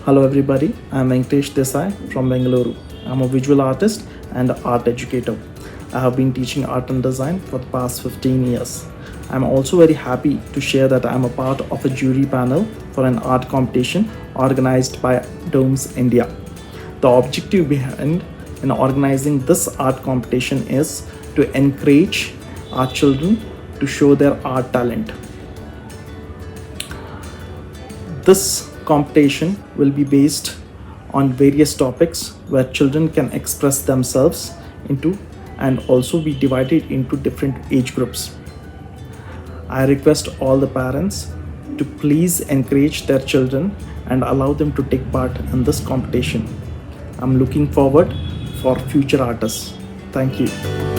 Hello everybody, I'm Venkatesh Desai from Bengaluru. I'm a visual artist and art educator. I have been teaching art and design for the past 15 years. I'm also very happy to share that I'm a part of a jury panel for an art competition organized by DOMS India. The objective behind in organizing this art competition is to encourage our children to show their art talent. This competition will be based on various topics where children can express themselves into and also be divided into different age groups. I request all the parents to please encourage their children and allow them to take part in this competition. I'm looking forward for future artists. Thank you.